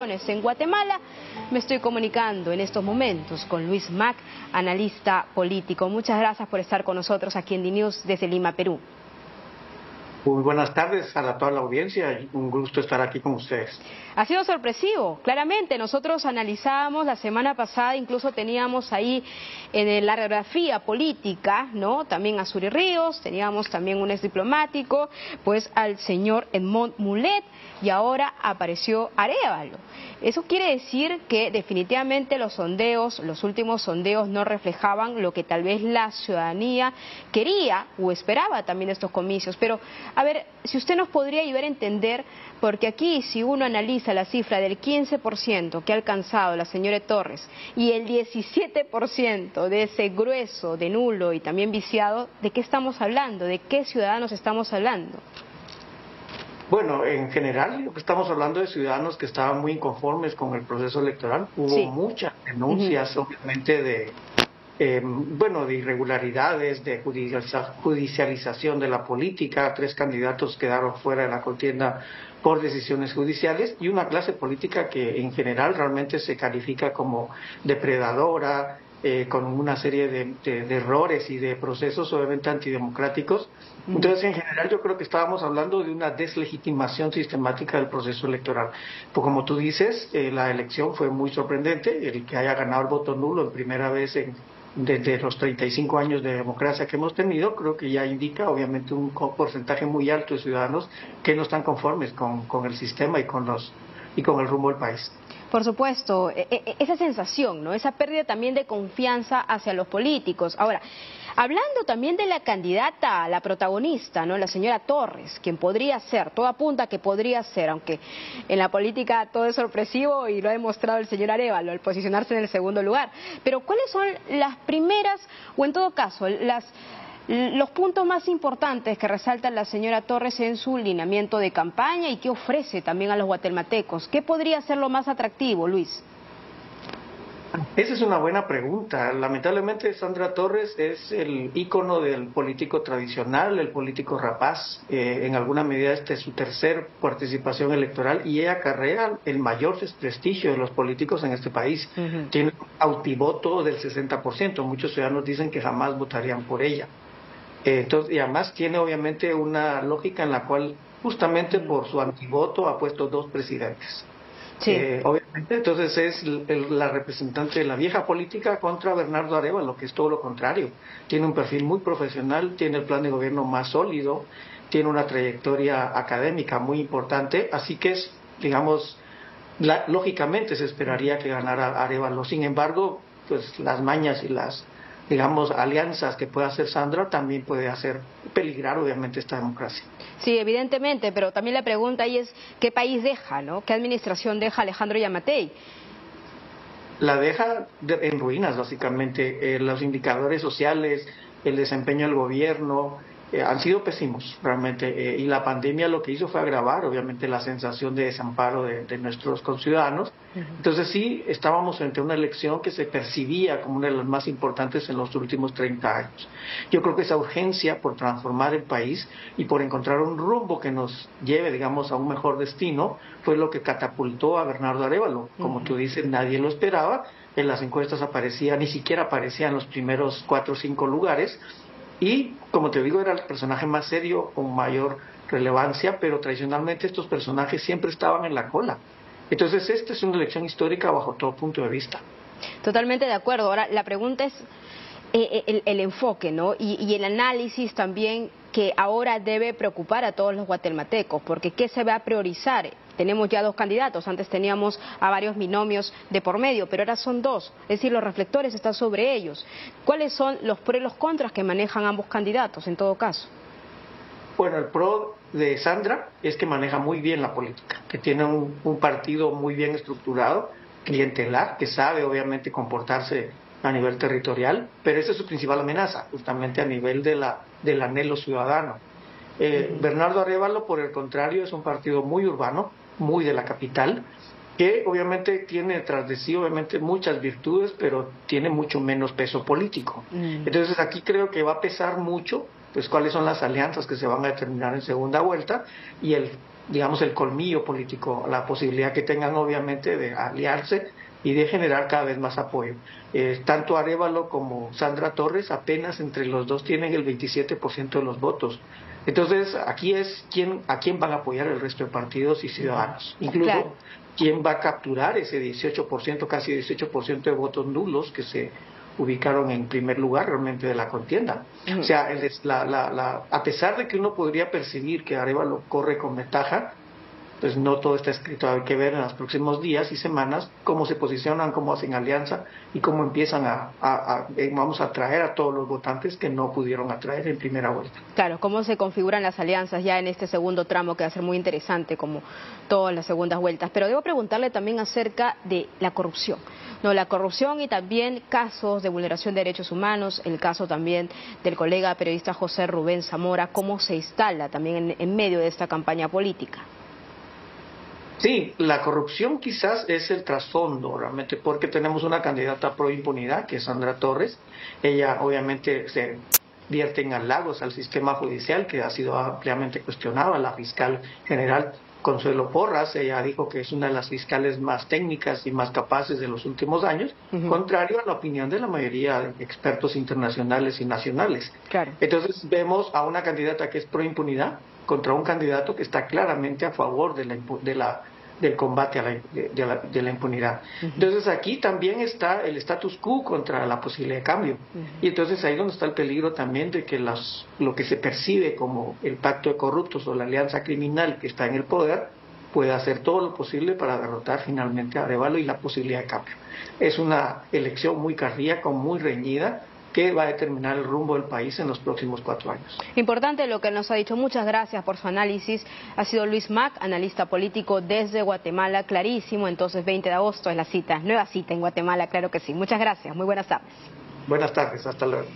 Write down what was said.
En Guatemala. Me estoy comunicando en estos momentos con Luis Mac, analista político. Muchas gracias por estar con nosotros aquí en DiNews desde Lima, Perú. Muy buenas tardes a toda la audiencia, un gusto estar aquí con ustedes. Ha sido sorpresivo, claramente. Nosotros analizábamos la semana pasada, incluso teníamos ahí en la radiografía política, ¿no? También a Zury Ríos, teníamos también un ex diplomático, pues al señor Edmond Mulet, y ahora apareció Arévalo. Eso quiere decir que definitivamente los sondeos, los últimos sondeos no reflejaban lo que tal vez la ciudadanía quería o esperaba también de estos comicios. Pero, a ver, si usted nos podría ayudar a entender, porque aquí si uno analiza la cifra del 15% que ha alcanzado la señora Torres y el 17% de ese grueso de nulo y también viciado, ¿de qué estamos hablando? ¿De qué ciudadanos estamos hablando? Bueno, en general lo que estamos hablando de ciudadanos que estaban muy inconformes con el proceso electoral. Hubo muchas denuncias, obviamente, de irregularidades, de judicialización de la política. 3 candidatos quedaron fuera de la contienda por decisiones judiciales y una clase política que en general realmente se califica como depredadora, con una serie de errores y de procesos obviamente antidemocráticos. Entonces, en general, yo creo que estábamos hablando de una deslegitimación sistemática del proceso electoral. Pues como tú dices, la elección fue muy sorprendente. El que haya ganado el voto nulo en primera vez desde los 35 años de democracia que hemos tenido, creo que ya indica obviamente un porcentaje muy alto de ciudadanos que no están conformes con el sistema y con el rumbo del país. Por supuesto, esa sensación, ¿no? Esa pérdida también de confianza hacia los políticos. Ahora, hablando también de la candidata, la protagonista, ¿no? La señora Torres, quien podría ser, todo apunta a que podría ser, aunque en la política todo es sorpresivo y lo ha demostrado el señor Arévalo al posicionarse en el segundo lugar. Pero ¿cuáles son las primeras, o en todo caso, los puntos más importantes que resalta la señora Torres en su lineamiento de campaña y qué ofrece también a los guatemaltecos? ¿Qué podría ser lo más atractivo, Luis? Esa es una buena pregunta. Lamentablemente Sandra Torres es el ícono del político tradicional, el político rapaz. En alguna medida esta es su tercera participación electoral y ella acarrea el mayor desprestigio de los políticos en este país. Tiene un altivoto del 60%. Muchos ciudadanos dicen que jamás votarían por ella. Entonces, y además tiene obviamente una lógica en la cual justamente por su antivoto ha puesto 2 presidentes. Obviamente, entonces es la representante de la vieja política contra Bernardo Arévalo, que es todo lo contrario. Tiene un perfil muy profesional, tiene el plan de gobierno más sólido, tiene una trayectoria académica muy importante, así que es, digamos, lógicamente se esperaría que ganara Arévalo. Sin embargo, pues las mañas y las, digamos, alianzas que puede hacer Sandra también puede hacer peligrar obviamente esta democracia. Sí, evidentemente, pero también la pregunta ahí es ¿qué país deja, no? ¿Qué administración deja Alejandro Yamatei? La deja en ruinas, básicamente. Los indicadores sociales, el desempeño del gobierno han sido pésimos realmente, y la pandemia lo que hizo fue agravar obviamente la sensación de desamparo de nuestros conciudadanos. Entonces sí, estábamos frente a una elección que se percibía como una de las más importantes en los últimos 30 años. Yo creo que esa urgencia por transformar el país y por encontrar un rumbo que nos lleve, digamos, a un mejor destino fue lo que catapultó a Bernardo Arévalo. Como tú dices, nadie lo esperaba, en las encuestas ni siquiera aparecía en los primeros 4 o 5 lugares. Y, como te digo, era el personaje más serio, con mayor relevancia, pero tradicionalmente estos personajes siempre estaban en la cola. Entonces, esta es una elección histórica bajo todo punto de vista. Totalmente de acuerdo. Ahora, la pregunta es el enfoque, ¿no? Y el análisis también que ahora debe preocupar a todos los guatemaltecos, porque ¿qué se va a priorizar? Tenemos ya 2 candidatos, antes teníamos a varios binomios de por medio, pero ahora son 2, es decir, los reflectores están sobre ellos. ¿Cuáles son los pros y los contras que manejan ambos candidatos en todo caso? Bueno, el pro de Sandra es que maneja muy bien la política, que tiene un partido muy bien estructurado, clientelar, que sabe obviamente comportarse a nivel territorial, pero esa es su principal amenaza, justamente a nivel del anhelo ciudadano. Bernardo Arévalo, por el contrario, es un partido muy urbano, muy de la capital, que obviamente tiene tras de sí obviamente muchas virtudes, pero tiene mucho menos peso político. Entonces aquí creo que va a pesar mucho pues cuáles son las alianzas que se van a determinar en segunda vuelta y el colmillo político, la posibilidad que tengan obviamente de aliarse y de generar cada vez más apoyo. Tanto Arévalo como Sandra Torres apenas entre los dos tienen el 27% de los votos. Entonces aquí es a quién van a apoyar el resto de partidos y ciudadanos. Incluso claro, quién va a capturar ese 18%, casi 18% de votos nulos que se ubicaron en primer lugar realmente de la contienda. O sea, a pesar de que uno podría percibir que Arévalo corre con ventaja, pues no todo está escrito. Hay que ver en los próximos días y semanas cómo se posicionan, cómo hacen alianza y cómo empiezan vamos a atraer a todos los votantes que no pudieron atraer en primera vuelta. Claro, cómo se configuran las alianzas ya en este segundo tramo, que va a ser muy interesante como todas las segundas vueltas. Pero debo preguntarle también acerca de la corrupción. No, la corrupción y también casos de vulneración de derechos humanos, el caso también del colega periodista José Rubén Zamora, cómo se instala también en medio de esta campaña política. Sí, la corrupción quizás es el trasfondo realmente, porque tenemos una candidata pro impunidad, que es Sandra Torres. Ella obviamente se vierte en halagos al sistema judicial, que ha sido ampliamente cuestionado. La fiscal general Consuelo Porras, ella dijo que es una de las fiscales más técnicas y más capaces de los últimos años, contrario a la opinión de la mayoría de expertos internacionales y nacionales. Claro. Entonces vemos a una candidata que es pro impunidad contra un candidato que está claramente a favor del combate a la impunidad. Entonces aquí también está el status quo contra la posibilidad de cambio. Y entonces ahí donde está el peligro también de que lo que se percibe como el pacto de corruptos o la alianza criminal que está en el poder pueda hacer todo lo posible para derrotar finalmente a Arévalo y la posibilidad de cambio. Es una elección muy cardíaca, muy reñida, que va a determinar el rumbo del país en los próximos 4 años. Importante lo que nos ha dicho. Muchas gracias por su análisis. Ha sido Luis Mac, analista político desde Guatemala. Clarísimo, entonces 20 de agosto es la cita, nueva cita en Guatemala, claro que sí. Muchas gracias, muy buenas tardes. Buenas tardes, hasta luego.